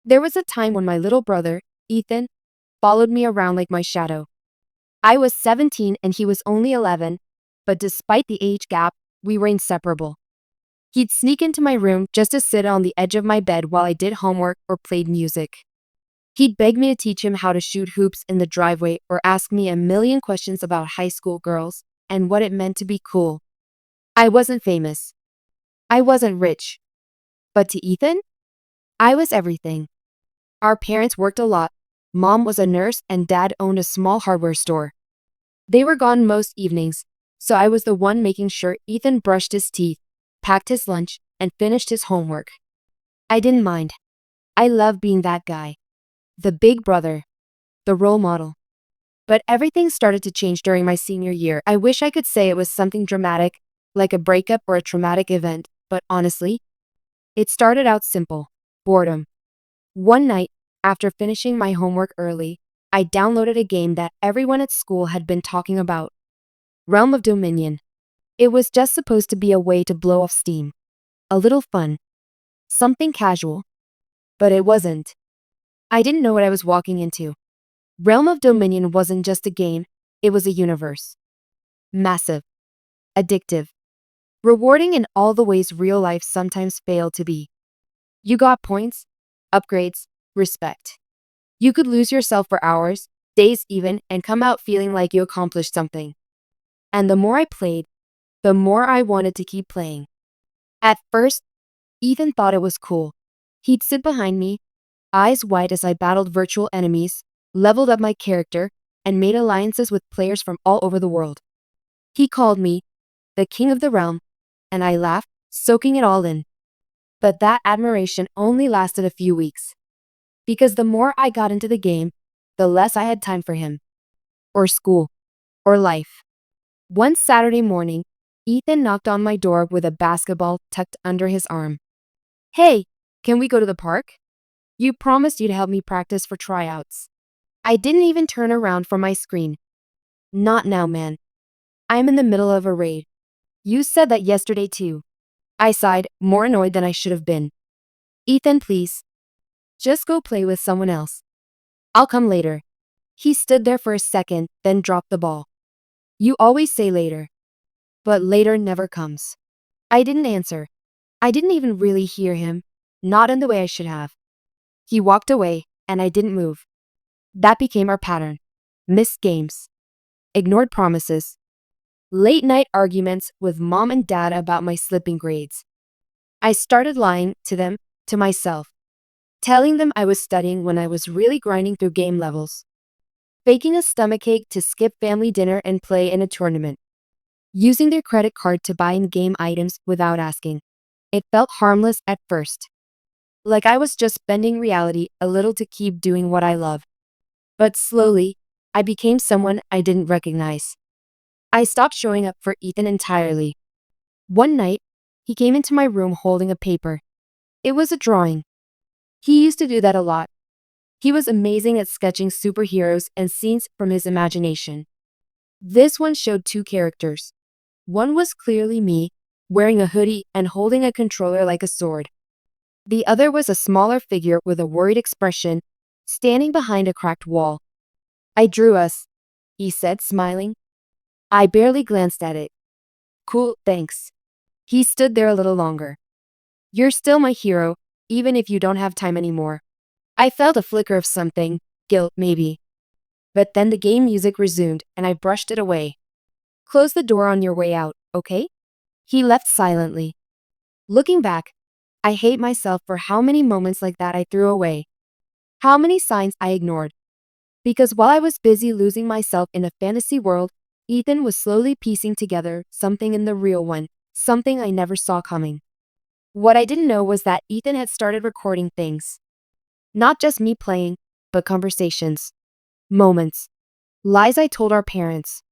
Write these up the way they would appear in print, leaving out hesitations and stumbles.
There was a time when my little brother, Ethan, followed me around like my shadow. I was 17 and he was only 11, but despite the age gap, we were inseparable. He'd sneak into my room just to sit on the edge of my bed while I did homework or played music. He'd beg me to teach him how to shoot hoops in the driveway or ask me a million questions about high school girls and what it meant to be cool. I wasn't famous. I wasn't rich. But to Ethan, I was everything. Our parents worked a lot. Mom was a nurse and Dad owned a small hardware store. They were gone most evenings, so I was the one making sure Ethan brushed his teeth, packed his lunch, and finished his homework. I didn't mind. I loved being that guy. The big brother. The role model. But everything started to change during my senior year. I wish I could say it was something dramatic, like a breakup or a traumatic event, but honestly, it started out simple. Boredom. One night, after finishing my homework early, I downloaded a game that everyone at school had been talking about. Realm of Dominion. It was just supposed to be a way to blow off steam. A little fun. Something casual. But it wasn't. I didn't know what I was walking into. Realm of Dominion wasn't just a game, it was a universe. Massive. Addictive. Rewarding in all the ways real life sometimes failed to be. You got points, upgrades, respect. You could lose yourself for hours, days even, and come out feeling like you accomplished something. And the more I played, the more I wanted to keep playing. At first, Ethan thought it was cool. He'd sit behind me, eyes wide as I battled virtual enemies, leveled up my character, and made alliances with players from all over the world. He called me the king of the realm, and I laughed, soaking it all in. But that admiration only lasted a few weeks. Because the more I got into the game, the less I had time for him. Or school. Or life. One Saturday morning, Ethan knocked on my door with a basketball tucked under his arm. "Hey, can we go to the park? You promised you'd help me practice for tryouts." I didn't even turn around from my screen. "Not now, man. I'm in the middle of a raid." "You said that yesterday too." I sighed, more annoyed than I should have been. "Ethan, please. Just go play with someone else. I'll come later." He stood there for a second, then dropped the ball. "You always say later. But later never comes." I didn't answer. I didn't even really hear him, not in the way I should have. He walked away, and I didn't move. That became our pattern. Missed games. Ignored promises. Late night arguments with mom and dad about my slipping grades. I started lying to them, to myself. Telling them I was studying when I was really grinding through game levels. Faking a stomachache to skip family dinner and play in a tournament. Using their credit card to buy in-game items without asking. It felt harmless at first. Like I was just bending reality a little to keep doing what I love. But slowly, I became someone I didn't recognize. I stopped showing up for Ethan entirely. One night, he came into my room holding a paper. It was a drawing. He used to do that a lot. He was amazing at sketching superheroes and scenes from his imagination. This one showed two characters. One was clearly me, wearing a hoodie and holding a controller like a sword. The other was a smaller figure with a worried expression, standing behind a cracked wall. "I drew us," he said, smiling. I barely glanced at it. "Cool, thanks." He stood there a little longer. "You're still my hero, even if you don't have time anymore." I felt a flicker of something, guilt maybe. But then the game music resumed and I brushed it away. "Close the door on your way out, okay?" He left silently. Looking back, I hate myself for how many moments like that I threw away. How many signs I ignored. Because while I was busy losing myself in a fantasy world, Ethan was slowly piecing together something in the real one, something I never saw coming. What I didn't know was that Ethan had started recording things. Not just me playing, but conversations. Moments. Lies I told our parents.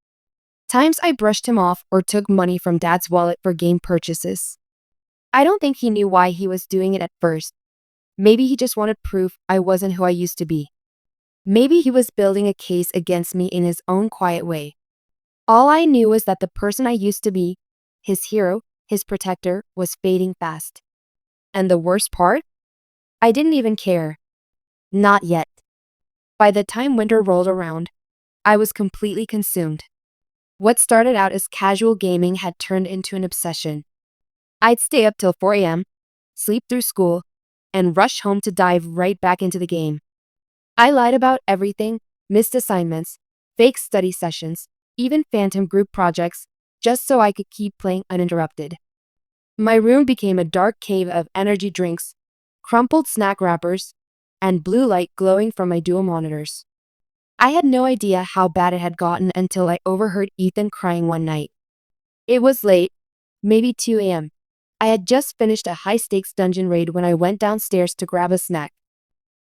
Times I brushed him off or took money from Dad's wallet for game purchases. I don't think he knew why he was doing it at first. Maybe he just wanted proof I wasn't who I used to be. Maybe he was building a case against me in his own quiet way. All I knew was that the person I used to be, his hero, his protector, was fading fast. And the worst part? I didn't even care. Not yet. By the time winter rolled around, I was completely consumed. What started out as casual gaming had turned into an obsession. I'd stay up till 4 a.m., sleep through school, and rush home to dive right back into the game. I lied about everything, missed assignments, fake study sessions, even phantom group projects, just so I could keep playing uninterrupted. My room became a dark cave of energy drinks, crumpled snack wrappers, and blue light glowing from my dual monitors. I had no idea how bad it had gotten until I overheard Ethan crying one night. It was late, maybe 2 a.m. I had just finished a high-stakes dungeon raid when I went downstairs to grab a snack.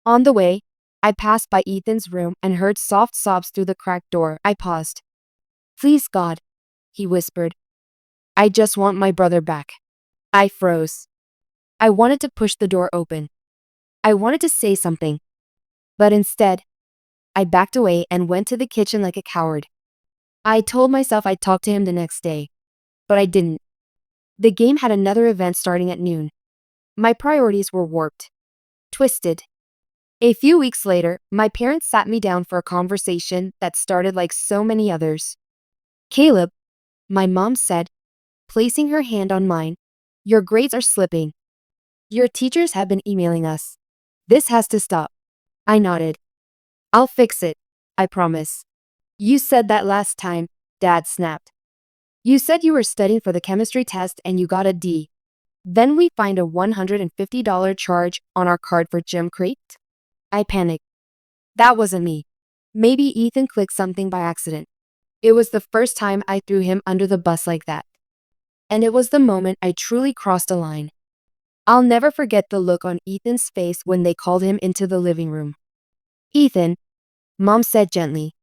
On the way, I passed by Ethan's room and heard soft sobs through the cracked door. I paused. "Please, God," he whispered. "I just want my brother back." I froze. I wanted to push the door open. I wanted to say something. But instead, I backed away and went to the kitchen like a coward. I told myself I'd talk to him the next day. But I didn't. The game had another event starting at noon. My priorities were warped. Twisted. A few weeks later, my parents sat me down for a conversation that started like so many others. "Caleb," my mom said, placing her hand on mine, "your grades are slipping. Your teachers have been emailing us. This has to stop." I nodded. "I'll fix it, I promise." "You said that last time," Dad snapped. "You said you were studying for the chemistry test and you got a D. Then we find a $150 charge on our card for gym credit." I panicked. That wasn't me. Maybe Ethan clicked something by accident. It was the first time I threw him under the bus like that. And it was the moment I truly crossed a line. I'll never forget the look on Ethan's face when they called him into the living room. "Ethan," Mom said gently,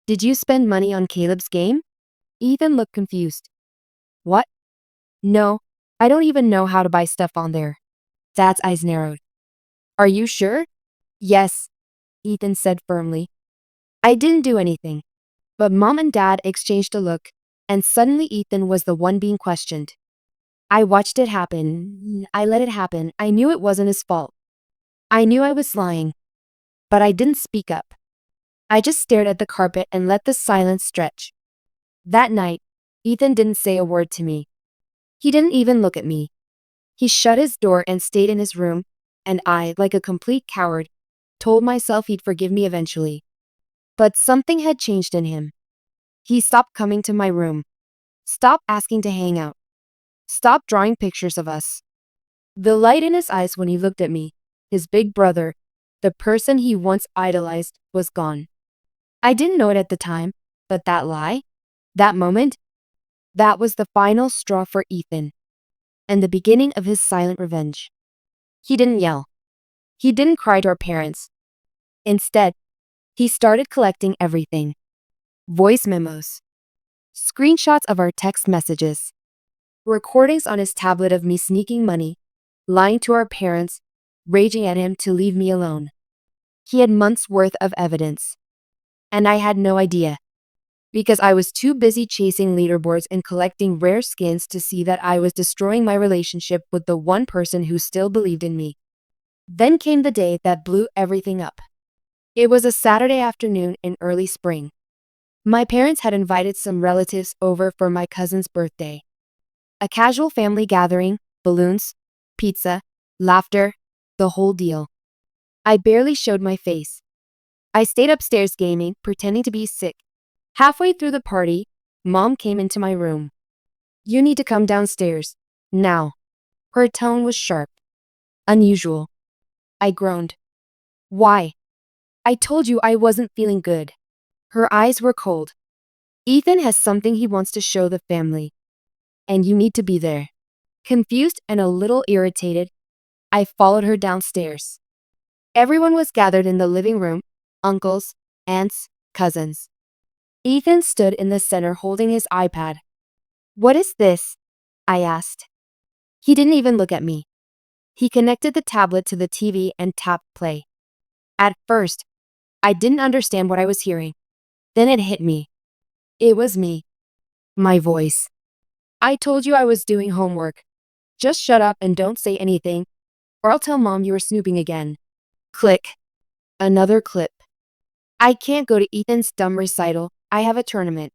"did you spend money on Caleb's game?" Ethan looked confused. "What? No, I don't even know how to buy stuff on there." Dad's eyes narrowed. "Are you sure?" "Yes," Ethan said firmly. "I didn't do anything." But Mom and Dad exchanged a look, and suddenly Ethan was the one being questioned. I watched it happen. I let it happen. I knew it wasn't his fault. I knew I was lying. But I didn't speak up. I just stared at the carpet and let the silence stretch. That night, Ethan didn't say a word to me. He didn't even look at me. He shut his door and stayed in his room, and I, like a complete coward, told myself he'd forgive me eventually. But something had changed in him. He stopped coming to my room. Stopped asking to hang out. Stopped drawing pictures of us. The light in his eyes when he looked at me, his big brother, the person he once idolized, was gone. I didn't know it at the time, but that lie, that moment, that was the final straw for Ethan, and the beginning of his silent revenge. He didn't yell. He didn't cry to our parents. Instead, he started collecting everything. Voice memos, screenshots of our text messages, recordings on his tablet of me sneaking money, lying to our parents, raging at him to leave me alone. He had months' worth of evidence. And I had no idea. Because I was too busy chasing leaderboards and collecting rare skins to see that I was destroying my relationship with the one person who still believed in me. Then came the day that blew everything up. It was a Saturday afternoon in early spring. My parents had invited some relatives over for my cousin's birthday. A casual family gathering, balloons, pizza, laughter, the whole deal. I barely showed my face. I stayed upstairs gaming, pretending to be sick. Halfway through the party, Mom came into my room. "You need to come downstairs. Now." Her tone was sharp. Unusual. I groaned. "Why?" "I told you I wasn't feeling good." Her eyes were cold. "Ethan has something he wants to show the family. And you need to be there." Confused and a little irritated, I followed her downstairs. Everyone was gathered in the living room, uncles, aunts, cousins. Ethan stood in the center holding his iPad. "What is this?" I asked. He didn't even look at me. He connected the tablet to the TV and tapped play. At first, I didn't understand what I was hearing. Then it hit me. It was me. My voice. "I told you I was doing homework. Just shut up and don't say anything, or I'll tell Mom you were snooping again." Click. Another clip. I can't go to Ethan's dumb recital. I have a tournament.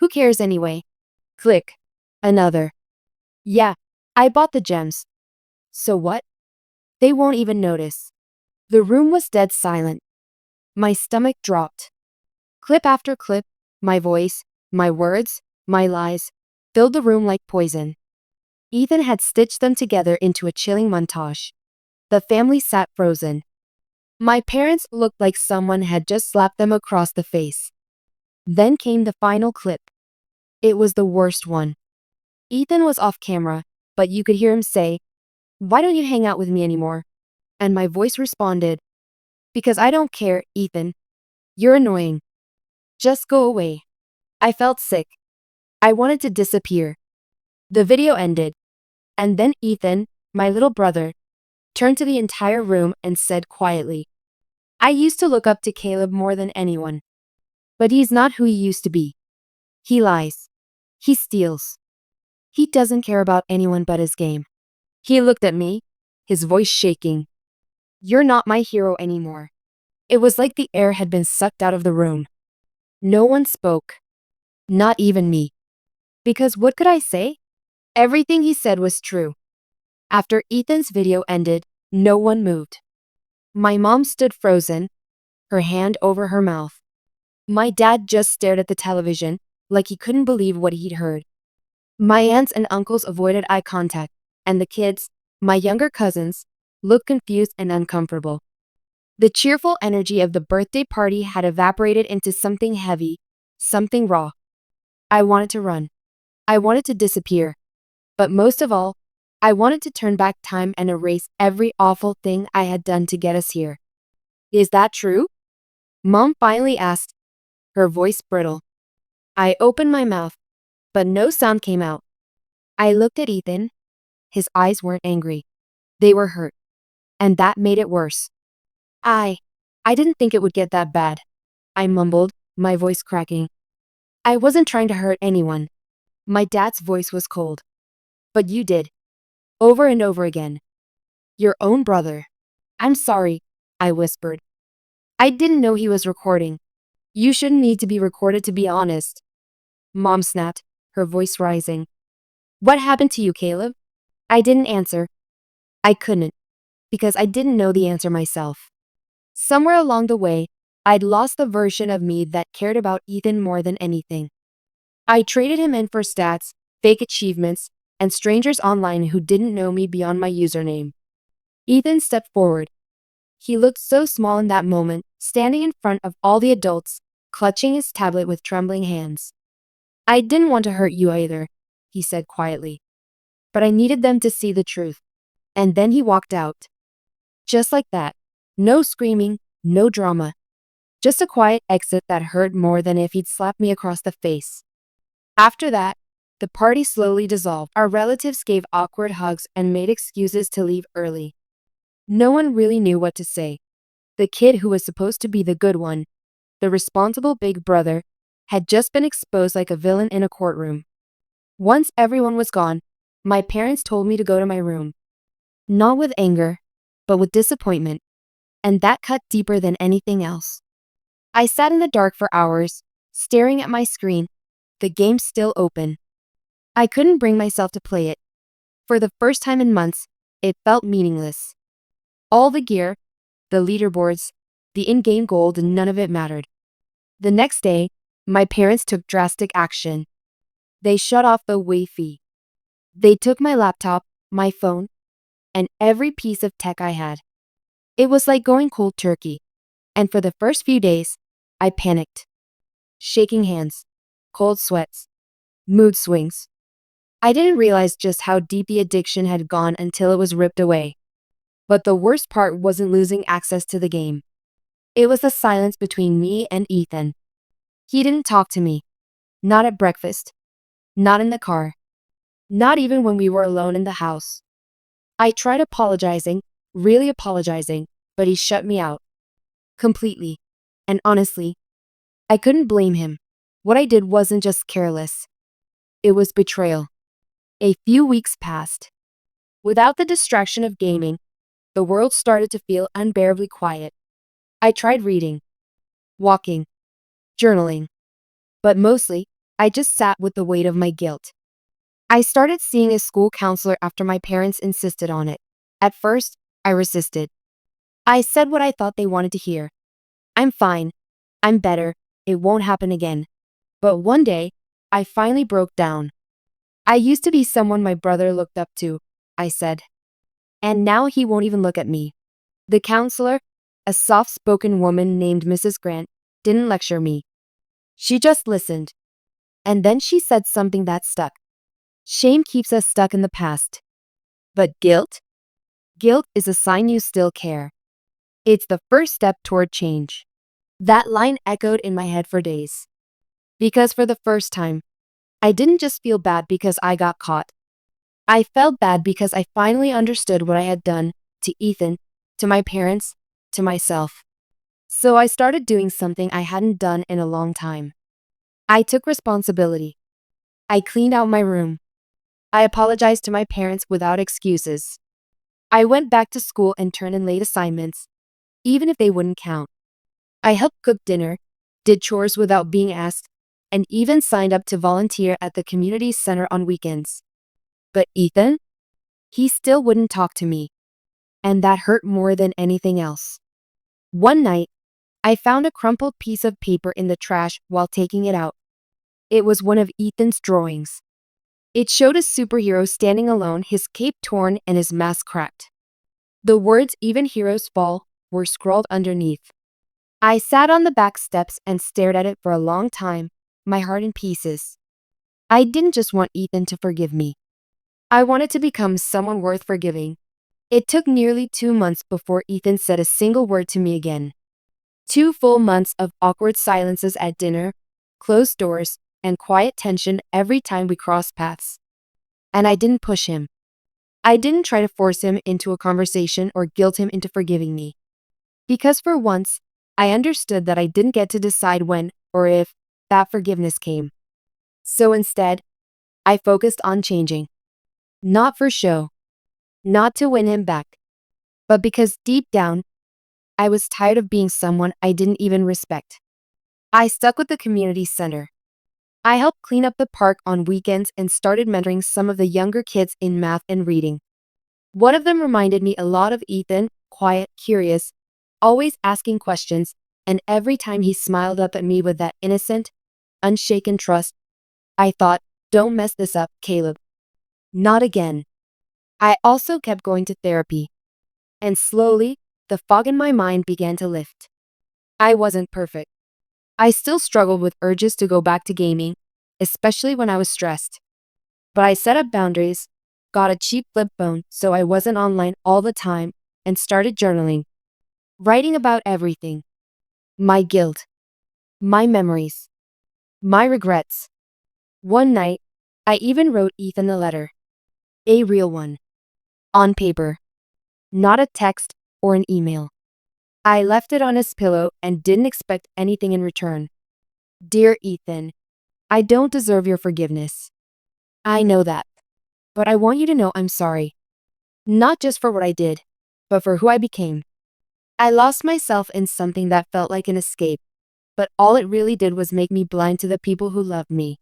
Who cares anyway? Click. Another. Yeah, I bought the gems. So what? They won't even notice. The room was dead silent. My stomach dropped. Clip after clip, my voice, my words, my lies, filled the room like poison. Ethan had stitched them together into a chilling montage. The family sat frozen. My parents looked like someone had just slapped them across the face. Then came the final clip. It was the worst one. Ethan was off camera, but you could hear him say, "Why don't you hang out with me anymore?" And my voice responded, "Because I don't care, Ethan. You're annoying. Just go away." I felt sick. I wanted to disappear. The video ended, and then Ethan, my little brother, turned to the entire room and said quietly, "I used to look up to Caleb more than anyone. But he's not who he used to be. He lies. He steals. He doesn't care about anyone but his game." He looked at me, his voice shaking. "You're not my hero anymore." It was like the air had been sucked out of the room. No one spoke. Not even me. Because what could I say? Everything he said was true. After Ethan's video ended, no one moved. My mom stood frozen, her hand over her mouth. My dad just stared at the television, like he couldn't believe what he'd heard. My aunts and uncles avoided eye contact, and the kids, my younger cousins, looked confused and uncomfortable. The cheerful energy of the birthday party had evaporated into something heavy, something raw. I wanted to run. I wanted to disappear. But most of all, I wanted to turn back time and erase every awful thing I had done to get us here. "Is that true?" Mom finally asked, her voice brittle. I opened my mouth, but no sound came out. I looked at Ethan. His eyes weren't angry. They were hurt. And that made it worse. I didn't think it would get that bad," I mumbled, my voice cracking. "I wasn't trying to hurt anyone." My dad's voice was cold. "But you did. Over and over again. Your own brother." "I'm sorry," I whispered. "I didn't know he was recording." "You shouldn't need to be recorded to be honest." Mom snapped, her voice rising. "What happened to you, Caleb?" I didn't answer. I couldn't, because I didn't know the answer myself. Somewhere along the way, I'd lost the version of me that cared about Ethan more than anything. I traded him in for stats, fake achievements, and strangers online who didn't know me beyond my username. Ethan stepped forward. He looked so small in that moment, standing in front of all the adults, clutching his tablet with trembling hands. "I didn't want to hurt you either," he said quietly. "But I needed them to see the truth." And then he walked out. Just like that. No screaming, no drama. Just a quiet exit that hurt more than if he'd slapped me across the face. After that, the party slowly dissolved. Our relatives gave awkward hugs and made excuses to leave early. No one really knew what to say. The kid who was supposed to be the good one, the responsible big brother, had just been exposed like a villain in a courtroom. Once everyone was gone, my parents told me to go to my room. Not with anger, but with disappointment. And that cut deeper than anything else. I sat in the dark for hours, staring at my screen, the game still open. I couldn't bring myself to play it. For the first time in months, it felt meaningless. All the gear, the leaderboards, the in-game gold, none of it mattered. The next day, my parents took drastic action. They shut off the Wi-Fi. They took my laptop, my phone, and every piece of tech I had. It was like going cold turkey. And for the first few days, I panicked. Shaking hands, cold sweats, mood swings. I didn't realize just how deep the addiction had gone until it was ripped away. But the worst part wasn't losing access to the game. It was the silence between me and Ethan. He didn't talk to me. Not at breakfast. Not in the car. Not even when we were alone in the house. I tried apologizing, really apologizing, but he shut me out. Completely. And honestly, I couldn't blame him. What I did wasn't just careless. It was betrayal. A few weeks passed. Without the distraction of gaming, the world started to feel unbearably quiet. I tried reading, walking, journaling, but mostly, I just sat with the weight of my guilt. I started seeing a school counselor after my parents insisted on it. At first, I resisted. I said what I thought they wanted to hear. I'm fine. I'm better. It won't happen again. But one day, I finally broke down. I used to be someone my brother looked up to, I said. And now he won't even look at me. The counselor, a soft-spoken woman named Mrs. Grant, didn't lecture me. She just listened. And then she said something that stuck. Shame keeps us stuck in the past. But guilt? Guilt is a sign you still care. It's the first step toward change. That line echoed in my head for days. Because for the first time, I didn't just feel bad because I got caught. I felt bad because I finally understood what I had done to Ethan, to my parents, to myself. So I started doing something I hadn't done in a long time. I took responsibility. I cleaned out my room. I apologized to my parents without excuses. I went back to school and turned in late assignments, even if they wouldn't count. I helped cook dinner, did chores without being asked, and even signed up to volunteer at the community center on weekends. But Ethan? He still wouldn't talk to me. And that hurt more than anything else. One night, I found a crumpled piece of paper in the trash while taking it out. It was one of Ethan's drawings. It showed a superhero standing alone, his cape torn and his mask cracked. The words "Even heroes fall" were scrawled underneath. I sat on the back steps and stared at it for a long time, my heart in pieces. I didn't just want Ethan to forgive me. I wanted to become someone worth forgiving. It took nearly 2 months before Ethan said a single word to me again. 2 full months of awkward silences at dinner, closed doors, and quiet tension every time we crossed paths. And I didn't push him. I didn't try to force him into a conversation or guilt him into forgiving me. Because for once, I understood that I didn't get to decide when or if that forgiveness came. So instead, I focused on changing. Not for show, not to win him back, but because deep down, I was tired of being someone I didn't even respect. I stuck with the community center. I helped clean up the park on weekends and started mentoring some of the younger kids in math and reading. One of them reminded me a lot of Ethan, quiet, curious, always asking questions, and every time he smiled up at me with that innocent, unshaken trust, I thought, don't mess this up, Caleb. Not again. I also kept going to therapy. And slowly, the fog in my mind began to lift. I wasn't perfect. I still struggled with urges to go back to gaming, especially when I was stressed. But I set up boundaries, got a cheap flip phone so I wasn't online all the time, and started journaling. Writing about everything. My guilt. My memories. My regrets. One night, I even wrote Ethan a letter. A real one. On paper. Not a text or an email. I left it on his pillow and didn't expect anything in return. Dear Ethan, I don't deserve your forgiveness. I know that. But I want you to know I'm sorry. Not just for what I did, but for who I became. I lost myself in something that felt like an escape, but all it really did was make me blind to the people who loved me.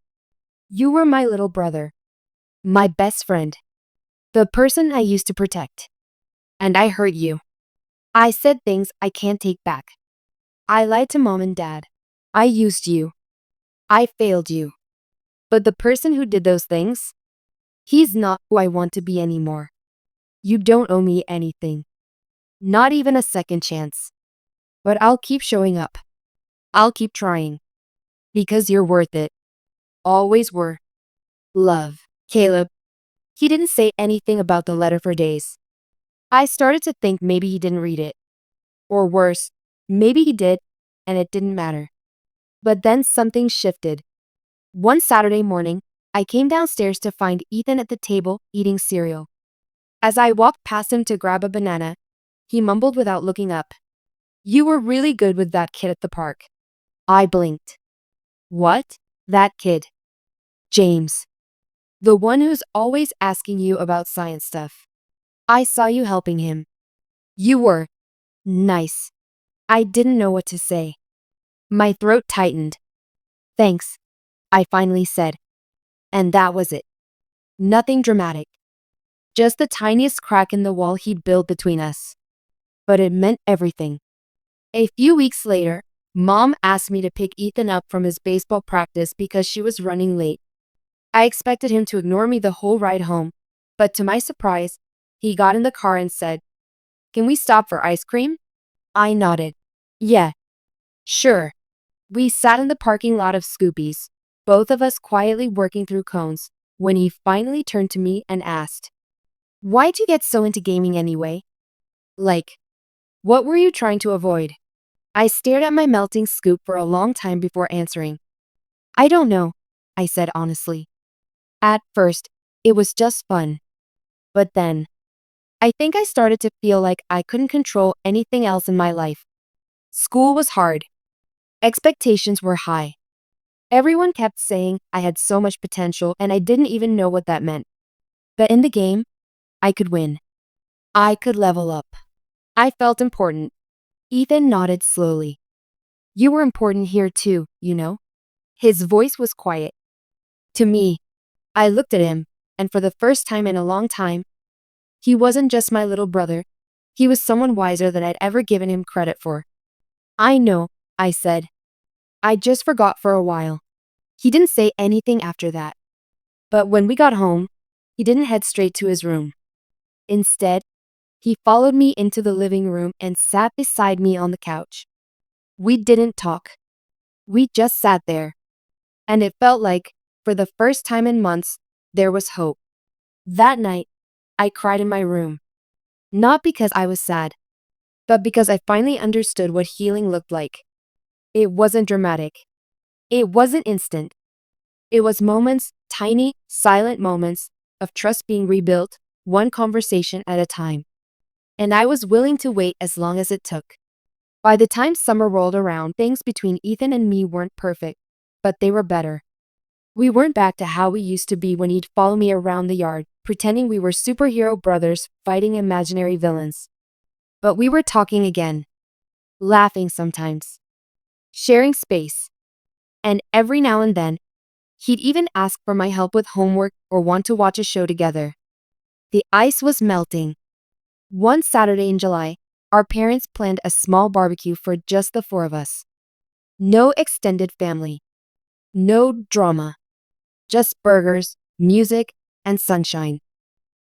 You were my little brother. My best friend. The person I used to protect. And I hurt you. I said things I can't take back. I lied to mom and dad. I used you. I failed you. But the person who did those things, he's not who I want to be anymore. You don't owe me anything. Not even a second chance. But I'll keep showing up. I'll keep trying. Because you're worth it. Always were. Love. Caleb. He didn't say anything about the letter for days. I started to think maybe he didn't read it. Or worse, maybe he did, and it didn't matter. But then something shifted. One Saturday morning, I came downstairs to find Ethan at the table eating cereal. As I walked past him to grab a banana, he mumbled without looking up. You were really good with that kid at the park. I blinked. What? That kid. James. The one who's always asking you about science stuff. I saw you helping him. You were. Nice. I didn't know what to say. My throat tightened. Thanks, I finally said. And that was it. Nothing dramatic. Just the tiniest crack in the wall he'd built between us. But it meant everything. A few weeks later, Mom asked me to pick Ethan up from his baseball practice because she was running late. I expected him to ignore me the whole ride home, but to my surprise, he got in the car and said, "Can we stop for ice cream?" I nodded. Yeah, sure. We sat in the parking lot of Scoopy's, both of us quietly working through cones, when he finally turned to me and asked, "Why'd you get so into gaming anyway? Like, what were you trying to avoid?" I stared at my melting scoop for a long time before answering. "I don't know," I said honestly. At first, it was just fun. But then, I think I started to feel like I couldn't control anything else in my life. School was hard. Expectations were high. Everyone kept saying I had so much potential and I didn't even know what that meant. But in the game, I could win. I could level up. I felt important. Ethan nodded slowly. "You were important here too, you know?" His voice was quiet. To me, I looked at him, and for the first time in a long time, he wasn't just my little brother. He was someone wiser than I'd ever given him credit for. "I know," I said. "I just forgot for a while." He didn't say anything after that. But when we got home, he didn't head straight to his room. Instead, he followed me into the living room and sat beside me on the couch. We didn't talk. We just sat there. And it felt like, for the first time in months, there was hope. That night, I cried in my room. Not because I was sad, but because I finally understood what healing looked like. It wasn't dramatic. It wasn't instant. It was moments, tiny, silent moments, of trust being rebuilt, one conversation at a time. And I was willing to wait as long as it took. By the time summer rolled around, things between Ethan and me weren't perfect, but they were better. We weren't back to how we used to be when he'd follow me around the yard, pretending we were superhero brothers fighting imaginary villains. But we were talking again, laughing sometimes, sharing space. And every now and then, he'd even ask for my help with homework or want to watch a show together. The ice was melting. One Saturday in July, our parents planned a small barbecue for just the four of us. No extended family. No drama. Just burgers, music, and sunshine.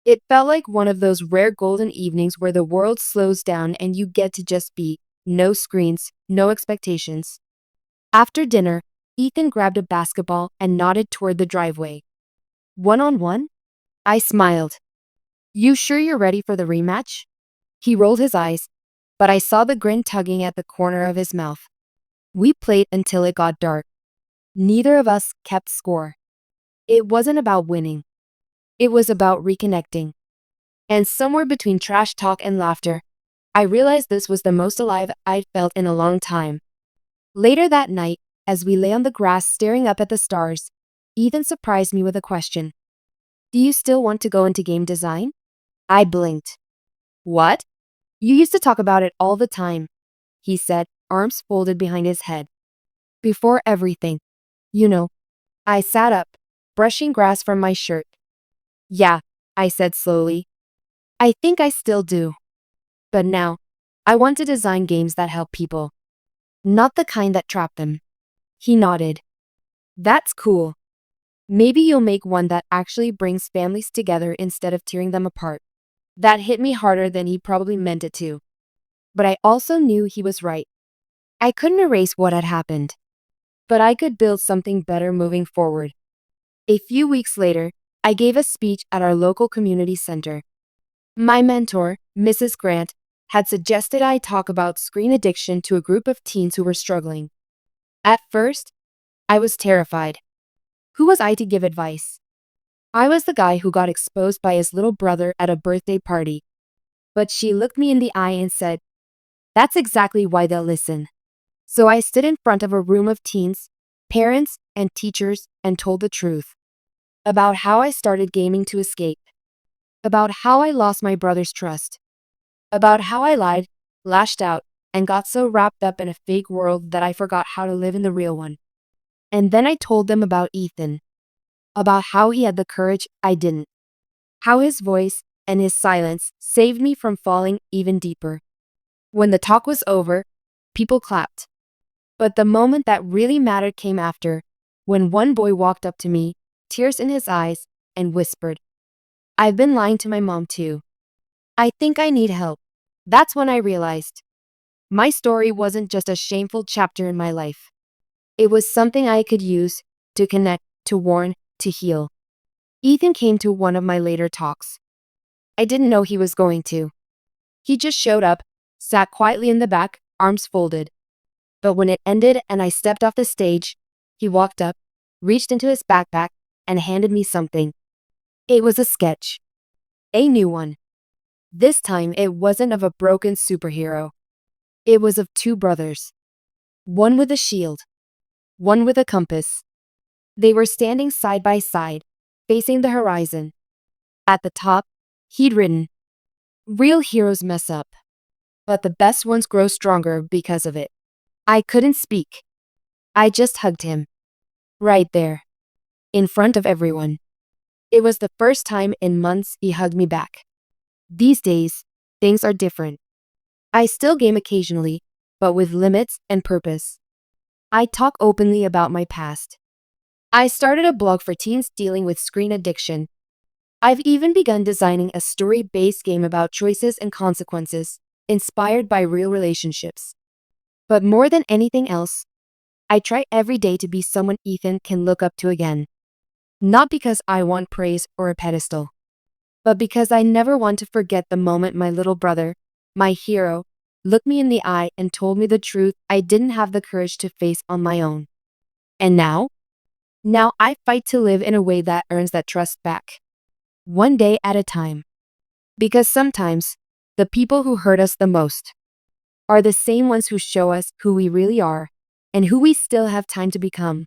It felt like one of those rare golden evenings where the world slows down and you get to just be. No screens, no expectations. After dinner, Ethan grabbed a basketball and nodded toward the driveway. "One-on-one?" I smiled. "You sure you're ready for the rematch?" He rolled his eyes, but I saw the grin tugging at the corner of his mouth. We played until it got dark. Neither of us kept score. It wasn't about winning. It was about reconnecting. And somewhere between trash talk and laughter, I realized this was the most alive I'd felt in a long time. Later that night, as we lay on the grass staring up at the stars, Ethan surprised me with a question. "Do you still want to go into game design?" I blinked. "What? You used to talk about it all the time," he said, arms folded behind his head. "Before everything. You know." I sat up, brushing grass from my shirt. "Yeah," I said slowly. "I think I still do. But now, I want to design games that help people. Not the kind that trap them." He nodded. "That's cool. Maybe you'll make one that actually brings families together instead of tearing them apart." That hit me harder than he probably meant it to. But I also knew he was right. I couldn't erase what had happened. But I could build something better moving forward. A few weeks later, I gave a speech at our local community center. My mentor, Mrs. Grant, had suggested I talk about screen addiction to a group of teens who were struggling. At first, I was terrified. Who was I to give advice? I was the guy who got exposed by his little brother at a birthday party. But she looked me in the eye and said, "That's exactly why they'll listen." So I stood in front of a room of teens, parents, and teachers and told the truth. About how I started gaming to escape. About how I lost my brother's trust. About how I lied, lashed out, and got so wrapped up in a fake world that I forgot how to live in the real one. And then I told them about Ethan, about how he had the courage I didn't, how his voice and his silence saved me from falling even deeper. When the talk was over, people clapped. But the moment that really mattered came after, when one boy walked up to me, tears in his eyes, and whispered, "I've been lying to my mom too. I think I need help." That's when I realized my story wasn't just a shameful chapter in my life. It was something I could use to connect, to warn, to heal. Ethan came to one of my later talks. I didn't know he was going to. He just showed up, sat quietly in the back, arms folded. But when it ended and I stepped off the stage, he walked up, reached into his backpack, and handed me something. It was a sketch. A new one. This time it wasn't of a broken superhero. It was of two brothers. One with a shield. One with a compass. They were standing side by side, facing the horizon. At the top, he'd written, "Real heroes mess up, but the best ones grow stronger because of it." I couldn't speak. I just hugged him. Right there. In front of everyone. It was the first time in months he hugged me back. These days, things are different. I still game occasionally, but with limits and purpose. I talk openly about my past. I started a blog for teens dealing with screen addiction. I've even begun designing a story-based game about choices and consequences, inspired by real relationships. But more than anything else, I try every day to be someone Ethan can look up to again. Not because I want praise or a pedestal, but because I never want to forget the moment my little brother, my hero, looked me in the eye and told me the truth I didn't have the courage to face on my own. And now? Now I fight to live in a way that earns that trust back. One day at a time. Because sometimes, the people who hurt us the most are the same ones who show us who we really are and who we still have time to become.